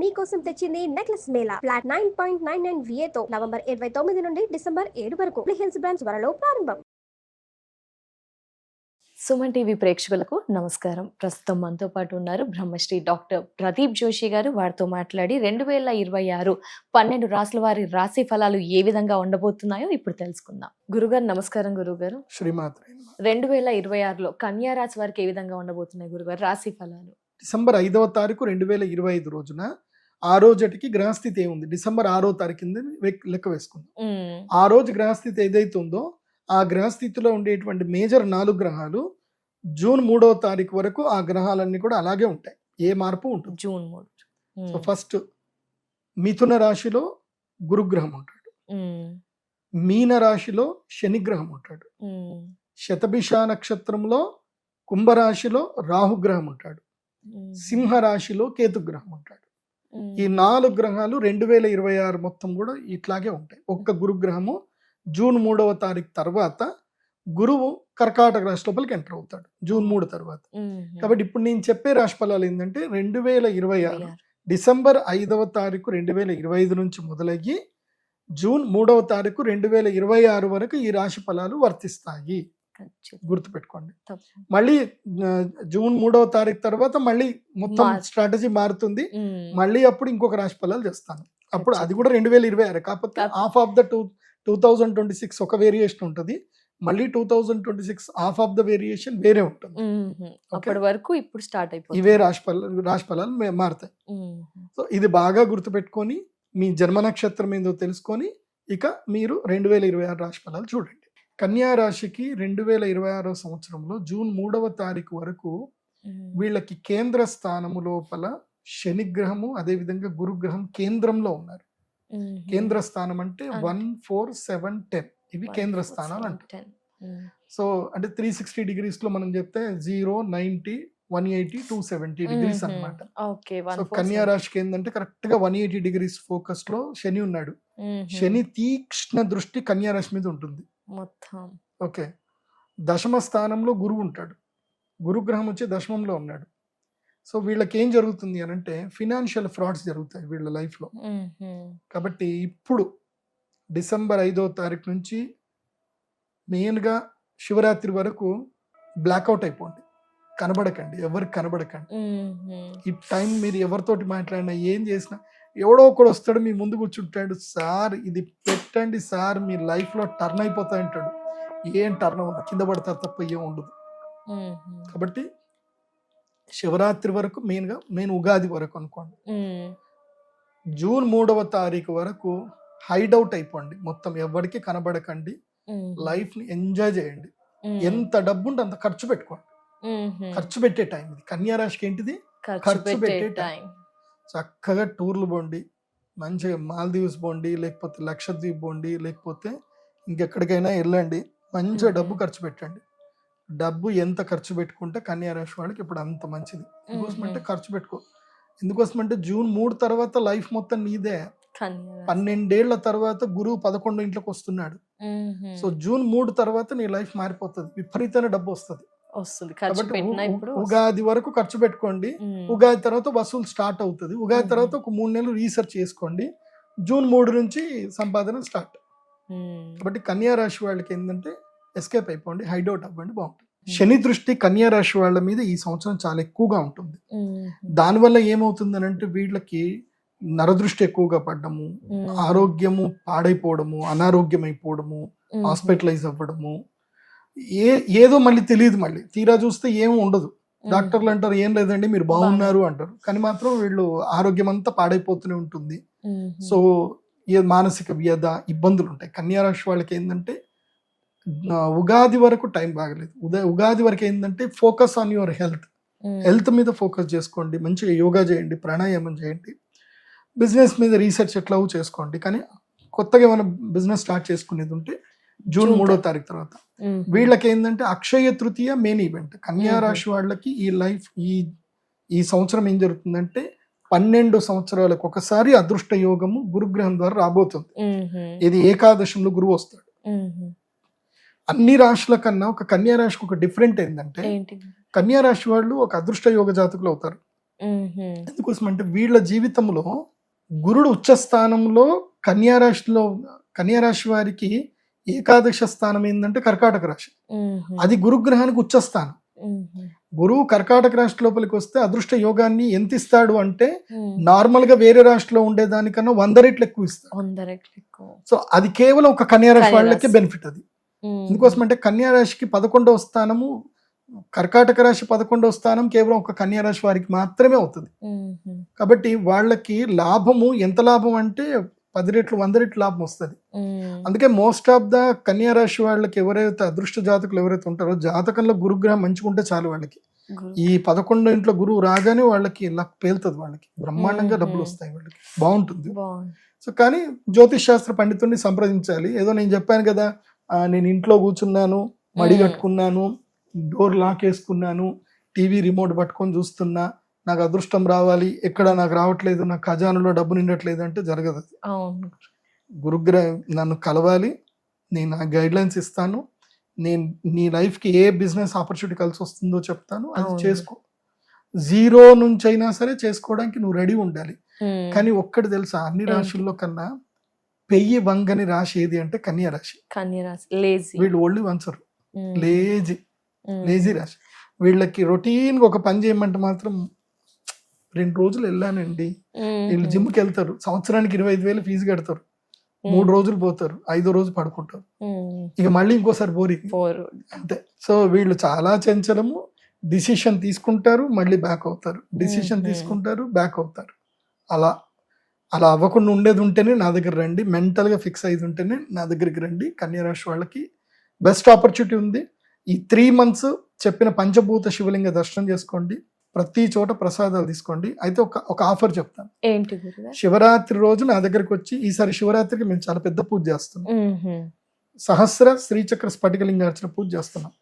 మీకోసం తెచ్చింది necklace Mela flat 9.99 VA తో నవంబర్ 29 నుండి డిసెంబర్ 7 వరకు హిల్స్ బ్రాంచ్ త్వరలో ప్రారంభం. సుమన్ టీవీ ప్రేక్షకులకు నమస్కారం. ప్రస్తుతం మనతో పాటు ఉన్నారు బ్రహ్మశ్రీ డాక్టర్ ప్రదీప్ జోషి గారు. వారితో మాట్లాడి 2026 12 రాసుల వారి రాశి ఫలాలు ఏ విధంగా ఉండబోతున్నాయో ఇప్పుడు తెలుసుకుందాం. గురుగారు నమస్కారం. గురుగారు, శ్రీమాత్రే 2026లో కన్యా రాశి వారికి ఏ విధంగా ఉండబోతున్నాయి గురుగారు రాశి ఫలాలు? డిసెంబర్ 5వ తారీఖు 2025 రోజున ఆ రోజుటికి గ్రహస్థితి ఏముంది, డిసెంబర్ 6వ తారీఖు కింద లెక్క వేసుకుందాం. ఆ రోజు గ్రహస్థితి ఏదైతే ఉందో ఆ గ్రహస్థితిలో ఉండేటువంటి మేజర్ 4 గ్రహాలు జూన్ 3వ తారీఖు వరకు ఆ గ్రహాలన్నీ కూడా అలాగే ఉంటాయి, ఏ మార్పు ఉంటుంది. జూన్ 3. సో ఫస్ట్ మిథున రాశిలో గురుగ్రహం ఉంటాడు, మీన రాశిలో శనిగ్రహం ఉంటాడు, శతభిష నక్షత్రంలో కుంభరాశిలో రాహుగ్రహం ఉంటాడు, సింహ రాశిలో కేతుగ్రహం ఉంటాడు. ఈ 4 గ్రహాలు 2026 మొత్తం కూడా ఇట్లాగే ఉంటాయి. ఒక్క గురుగ్రహము జూన్ 3వ తారీఖు తర్వాత గురువు కర్కాటక రాశి లోపలికి ఎంటర్ అవుతాడు జూన్ 3 తర్వాత. కాబట్టి ఇప్పుడు నేను చెప్పే రాశి ఫలాలు ఏంటంటే 2026 డిసెంబర్ 5వ తారీఖు 2025 నుంచి మొదలయ్యి జూన్ 3వ తారీఖు 2026 వరకు ఈ రాశి ఫలాలు వర్తిస్తాయి. గుర్తుపెట్టుకోండి. మళ్ళీ జూన్ 3వ తారీఖు తర్వాత మళ్ళీ మొత్తం స్ట్రాటజీ మారుతుంది. మళ్ళీ అప్పుడు ఇంకొక రాశి ఫలాలు చేస్తాను. అప్పుడు అది కూడా 2026, కాకపోతే హాఫ్ ఆఫ్ ద 2026 ఒక వేరియేషన్ ఉంటుంది, మళ్ళీ 2026 హాఫ్ ఆఫ్ ద వేరియేషన్ వేరే ఉంటుంది. అప్పటి వరకు ఇప్పుడు స్టార్ట్ అయిపోతుంది. ఇవే రాశి ఫలాలు మారుతాయి. సో ఇది బాగా గుర్తుపెట్టుకొని మీ జన్మ నక్షత్రం ఏందో తెలుసుకొని ఇక మీరు 2026 రాశి ఫలాలు చూడండి. కన్యా రాశికి 2026 సంవత్సరంలో జూన్ 3వ తారీఖు వరకు వీళ్ళకి కేంద్ర స్థానము లోపల శనిగ్రహము అదేవిధంగా గురుగ్రహం కేంద్రంలో ఉన్నారు. కేంద్ర స్థానం అంటే 1, 4, 7, 10 ఇవి కేంద్ర స్థానాలు అంటారు. సో అంటే 360 degrees లో మనం చెప్తే 0, 90, 180, 270 degrees అనమాట. సో కన్యా రాశికి ఏంటంటే కరెక్ట్ గా 180 degrees ఫోకస్ లో శని ఉన్నాడు. శని తీక్ష్ణ దృష్టి కన్యా రాశి మీద ఉంటుంది మొత్తం. ఓకే, దశమ స్థానంలో గురువు ఉంటాడు, గురుగ్రహం వచ్చి దశమంలో ఉన్నాడు. సో వీళ్ళకి ఏం జరుగుతుంది అని అంటే ఫినాన్షియల్ ఫ్రాడ్స్ జరుగుతాయి వీళ్ళ లైఫ్లో. కాబట్టి ఇప్పుడు డిసెంబర్ 5వ తారీఖు నుంచి మెయిన్గా శివరాత్రి వరకు బ్లాక్అవుట్ అయిపోండి, కనబడకండి, ఎవరికి కనబడకండి. ఈ టైం మీరు ఎవరితోటి మాట్లాడినా ఏం చేసినా ఎవడో ఒకడు వస్తాడు మీ ముందు కూర్చుంటాడు, సార్ ఇది పెట్టండి సార్ మీ లైఫ్లో టర్న్ అయిపోతా అంటాడు. ఏం టర్న్ అవ్వదు, కింద పడతారు తప్ప ఏం ఉండదు. కాబట్టి శివరాత్రి వరకు మెయిన్గా నేను ఉగాది వరకు అనుకోండి, జూన్ 3వ తారీఖు వరకు హైడౌట్ అయిపోండి, మొత్తం ఎవరికి కనబడకండి, లైఫ్ ని ఎంజాయ్ చేయండి. ఎంత డబ్బు ఉంటే అంత ఖర్చు పెట్టుకోండి. ఖర్చు పెట్టే టైం ఇది. కన్యా రాశికి ఏంటిది? ఖర్చు పెట్టే టైం. చక్కగా టూర్లు పోండి, మంచిగా మాల్దీవ్స్ పోండి, లేకపోతే లక్షద్వీప్ పోండి, లేకపోతే ఇంకెక్కడికైనా వెళ్ళండి, మంచిగా డబ్బు ఖర్చు పెట్టండి. డబ్బు ఎంత ఖర్చు పెట్టుకుంటే కన్యా రాశి వాళ్ళకి ఇప్పుడు అంత మంచిది. ఎందుకోసమంటే ఖర్చు పెట్టుకో, ఎందుకోసమంటే జూన్ 3 తర్వాత లైఫ్ మొత్తం నీదే. 12 ఏళ్ల తర్వాత గురువు 11 ఇంట్లోకి వస్తున్నాడు. సో జూన్ 3 తర్వాత నీ లైఫ్ మారిపోతుంది, విపరీతమైన డబ్బు వస్తుంది. ఉగాది వరకు ఖర్చు పెట్టుకోండి, ఉగాది తర్వాత వసూలు స్టార్ట్ అవుతుంది. ఉగాది తర్వాత ఒక 3 నెలలు రీసెర్చ్ చేసుకోండి, జూన్ 3 నుంచి సంపాదన స్టార్ట్. కాబట్టి కన్యా రాశి వాళ్ళకి ఏంటంటే ఎస్కేప్ అయిపోండి, హైడౌట్ అవ్వండి, బాగుంటుంది. శని దృష్టి కన్యా రాశి వాళ్ళ మీద ఈ సంవత్సరం చాలా ఎక్కువగా ఉంటుంది. దానివల్ల ఏమవుతుంది అంటే వీళ్ళకి నరదృష్టి ఎక్కువగా పడ్డము, ఆరోగ్యము పాడైపోవడము, అనారోగ్యం అయిపోవడము, హాస్పిటలైజ్ అవ్వడము, ఏదో మళ్ళీ తెలియదు. మళ్ళీ తీరా చూస్తే ఏమి ఉండదు. డాక్టర్లు అంటారు ఏం లేదండి మీరు బాగున్నారు అంటారు, కానీ మాత్రం వీళ్ళు ఆరోగ్యం అంతా పాడైపోతూనే ఉంటుంది. సో మానసిక వ్యధ ఇబ్బందులు ఉంటాయి. కన్యా రాశి వాళ్ళకి ఏంటంటే ఉగాది వరకు టైం బాగలేదు. ఉగాది వరకు ఏంటంటే ఫోకస్ ఆన్ యువర్ హెల్త్ మీద ఫోకస్ చేసుకోండి, మంచిగా యోగా చేయండి, ప్రాణాయామం చేయండి, బిజినెస్ మీద రీసెర్చ్ ఎట్లా చేసుకోండి. కానీ కొత్తగా ఏమైనా బిజినెస్ స్టార్ట్ చేసుకునేది ఉంటే జూన్ 3వ తారీఖు తర్వాత. వీళ్ళకి ఏంటంటే అక్షయ తృతీయ మెయిన్ ఈవెంట్. కన్యా రాశి వాళ్ళకి ఈ లైఫ్ ఈ సంవత్సరం ఏం జరుగుతుందంటే 12 సంవత్సరాలకు ఒకసారి అదృష్ట యోగము గురుగ్రహం ద్వారా రాబోతుంది. ఇది ఏకాదశంలో గురువు వస్తాడు. అన్ని రాశుల కన్నా ఒక కన్యా రాశికి ఒక డిఫరెంట్ ఏంటంటే కన్యా రాశి వాళ్ళు ఒక అదృష్ట యోగ జాతకులు అవుతారు. ఎందుకోసం అంటే వీళ్ళ జీవితంలో గురుడు ఉచ్చస్థానంలో కన్యారాశి వారికి ఏకాదశ స్థానం ఏంటంటే కర్కాటక రాశి. అది గురుగ్రహానికి ఉచ్చస్థానం. గురువు కర్కాటక రాశి లోపలికి వస్తే అదృష్ట యోగాన్ని ఎంత ఇస్తాడు అంటే నార్మల్ గా వేరే రాశిలో ఉండేదానికన్నా 100 రెట్లు ఎక్కువ ఇస్తాడు. సో అది కేవలం ఒక కన్యారాశి వాళ్ళకే బెనిఫిట్. అది ఎందుకోసం అంటే కన్యారాశికి 11వ స్థానము, కర్కాటక రాశి 11వ స్థానం కేవలం ఒక కన్యారాశి వారికి మాత్రమే అవుతుంది. కాబట్టి వాళ్ళకి లాభము ఎంత లాభం అంటే 10 రెట్లు 100 రెట్లు లాభం వస్తుంది. అందుకే మోస్ట్ ఆఫ్ ద కన్యారాశి వాళ్ళకి ఎవరైతే అదృష్ట జాతకులు ఎవరైతే ఉంటారో జాతకంలో గురుగ్రహం మంచిగా ఉంటే చాలు వాళ్ళకి ఈ 11 ఇంట్లో గురువు రాగానే వాళ్ళకి లక్ పేలుతుంది, వాళ్ళకి బ్రహ్మాండంగా డబ్బులు వస్తాయి, వాళ్ళకి బాగుంటుంది. సో కానీ జ్యోతిష్ శాస్త్ర పండితుడిని సంప్రదించాలి. ఏదో నేను చెప్పాను కదా, నేను ఇంట్లో కూర్చున్నాను, మడి కట్టుకున్నాను, డోర్ లాక్ వేసుకున్నాను, టీవీ రిమోట్ పట్టుకొని చూస్తున్నా, నాకు అదృష్టం రావాలి, ఎక్కడ నాకు రావట్లేదు, నాకు ఖజానాలో డబ్బు నిండట్లేదు అంటే జరగదు. అది గురుగ్రహం నన్ను కలవాలి, నేను నా గైడ్ లైన్స్ ఇస్తాను, నేను నీ లైఫ్కి ఏ బిజినెస్ ఆపర్చునిటీ కలిసి వస్తుందో చెప్తాను, అది చేసుకో. 0 నుంచి అయినా సరే చేసుకోవడానికి నువ్వు రెడీ ఉండాలి. కానీ ఒక్కటి తెలుసా, అన్ని రాశుల్లో కన్నా పెయ్యి వంగని రాశి ఏది అంటే కన్యా రాశి. వీళ్ళు ఒళ్ళు వంచరు, లేజీ రాశి. వీళ్ళకి రొటీన్ గా ఒక పని చేయమంటే మాత్రం 2 రోజులు వెళ్ళానండి, వీళ్ళు జిమ్కి వెళ్తారు, సంవత్సరానికి 25,000 ఫీజు కడతారు, 3 రోజులు పోతారు, 5వ రోజు పడుకుంటారు, ఇక మళ్ళీ ఇంకోసారి అంతే. సో వీళ్ళు చాలా చంచలము, డిసిషన్ తీసుకుంటారు, మళ్ళీ బ్యాక్ అవుతారు, డిసిషన్ తీసుకుంటారు, బ్యాక్ అవుతారు. అలా అవ్వకుండా ఉండేది ఉంటేనే నా దగ్గర రండి, మెంటల్ గా ఫిక్స్ అయ్యి ఉంటేనే నా దగ్గరికి రండి. కన్యా రాశి వాళ్ళకి బెస్ట్ ఆపర్చునిటీ ఉంది. ఈ 3 months చెప్పిన పంచభూత శివలింగ దర్శనం చేసుకోండి, ప్రతి చోట ప్రసాదాలు తీసుకోండి. అయితే ఒక ఆఫర్ చెప్తాను. ఏంటి? శివరాత్రి రోజు నా దగ్గరకు వచ్చి, ఈసారి శివరాత్రికి మేము చాలా పెద్ద పూజ చేస్తున్నాం, సహస్ర శ్రీచక్ర స్ఫటికలింగార్చన పూజ చేస్తున్నాం.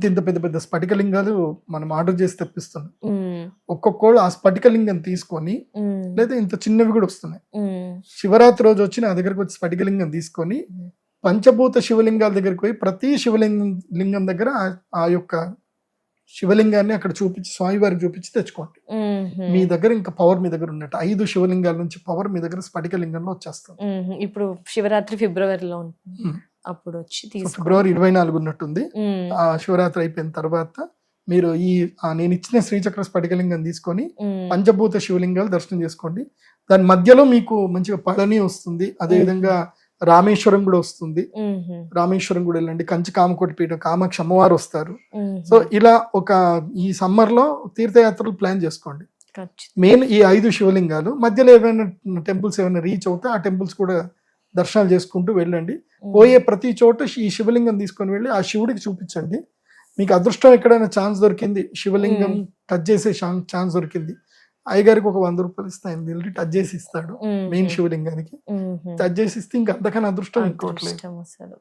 ఇంత పెద్ద పెద్ద స్ఫటికలింగాలు మనం ఆర్డర్ చేసి తెప్పిస్తున్నాం. ఒక్కొక్కళ్ళు ఆ స్ఫటికలింగం తీసుకొని, లేదా ఇంత చిన్నవి కూడా వస్తున్నాయి, శివరాత్రి రోజు వచ్చి నా దగ్గరకు వచ్చి స్ఫటికలింగం తీసుకొని పంచభూత శివలింగాల దగ్గరికి పోయి ప్రతి శివలింగం దగ్గర ఆ యొక్క శివలింగాన్ని అక్కడ చూపించి, స్వామివారికి చూపించి తెచ్చుకోండి. మీ దగ్గర ఇంకా పవర్ మీ దగ్గర ఉన్నట్టు 5 శివలింగాల నుంచి పవర్ మీ దగ్గర స్ఫటికలింగంలో వచ్చేస్తుంది. ఇప్పుడు శివరాత్రి ఫిబ్రవరిలో అప్పుడు వచ్చి ఫిబ్రవరి 24 ఉన్నట్టుంది. ఆ శివరాత్రి అయిపోయిన తర్వాత మీరు నేను ఇచ్చిన శ్రీచక్ర స్ఫటికలింగం తీసుకొని పంచభూత శివలింగాలు దర్శనం చేసుకోండి. దాని మధ్యలో మీకు మంచిగా పళని వస్తుంది, అదేవిధంగా రామేశ్వరం కూడా వస్తుంది. రామేశ్వరం కూడా వెళ్ళండి, కంచి కామకోటి పీఠం, కామాక్షి అమ్మవారు వస్తారు. సో ఇలా ఈ సమ్మర్ లో తీర్థయాత్రలు ప్లాన్ చేసుకోండి. మెయిన్ ఈ 5 శివలింగాలు, మధ్యలో ఏమైనా టెంపుల్స్ ఏమైనా రీచ్ అవుతే ఆ టెంపుల్స్ కూడా దర్శనాలు చేసుకుంటూ వెళ్ళండి. పోయే ప్రతి చోట ఈ శివలింగం తీసుకొని వెళ్ళి ఆ శివుడికి చూపించండి. మీకు అదృష్టం ఎక్కడైనా ఛాన్స్ దొరికింది, శివలింగం టచ్ చేసే ఛాన్స్ దొరికింది, అయ్యగారికి ఒక 100 రూపాయలు ఇస్తే ఆయన వెళ్ళి టచ్ చేసి ఇస్తాడు. మెయిన్ శివలింగానికి టచ్ చేసి ఇస్తే ఇంకా అంతకన్నా అదృష్టం ఇంకోట్లేదు.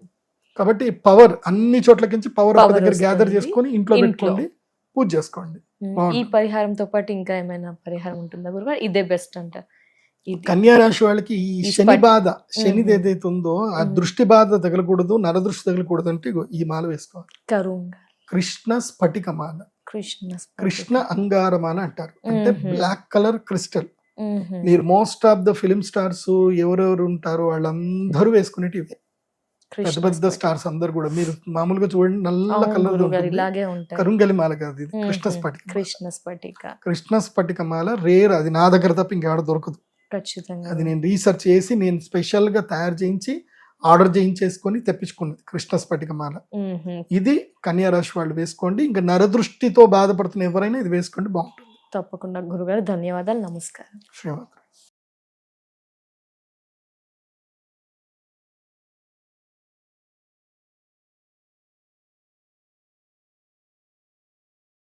కాబట్టి పవర్ అన్ని చోట్లకించి పవర్ ఒక దగ్గర గ్యాదర్ చేసుకొని ఇంట్లో పెట్టుకోండి, పూజ చేసుకోండి. ఈ పరిహారంతో పాటు ఇంకా ఏమైనా పరిహారం ఉంటుందా గురుగారు? ఇదే బెస్ట్ అంట. కన్యా రాశి వాళ్ళకి ఈ శని బాధ, శనిది ఏదైతే ఉందో ఆ దృష్టి బాధ తగలకూడదు, నరదృష్టి తగలకూడదు అంటే ఈ మాల వేసుకోవాలి. కృష్ణ స్ఫటిక మాల, కృష్ణ అంగారమాల అంటారు. అంటే బ్లాక్ కలర్ క్రిస్టల్. మీరు most of the film stars ఎవరెవరు ఉంటారో వాళ్ళందరూ వేసుకునేటి ఇవే, పెద్ద పెద్ద స్టార్స్ అందరు కూడా. మీరు మామూలుగా చూడండి, నల్ల కలర్ కరుంగలి మాల కాదు ఇది, కృష్ణ స్ఫటిక మాల రేర్. అది నా దగ్గర తప్ప ఇంకేడ దొరకదు. అది నేను రీసెర్చ్ చేసి నేను స్పెషల్ గా తయారు చేయించి ఆర్డర్ చేయించేసుకొని తెప్పించుకున్నది కృష్ణ స్ఫటిక మాల. ఇది కన్యా రాశి వాళ్ళు వేసుకోండి. ఇంకా నరదృష్టితో బాధపడుతున్న ఎవరైనా ఇది వేసుకోండి, బాగుంటుంది. తప్పకుండా గురుగారు, ధన్యవాదాలు, నమస్కారం. శ్రీమాత్ర.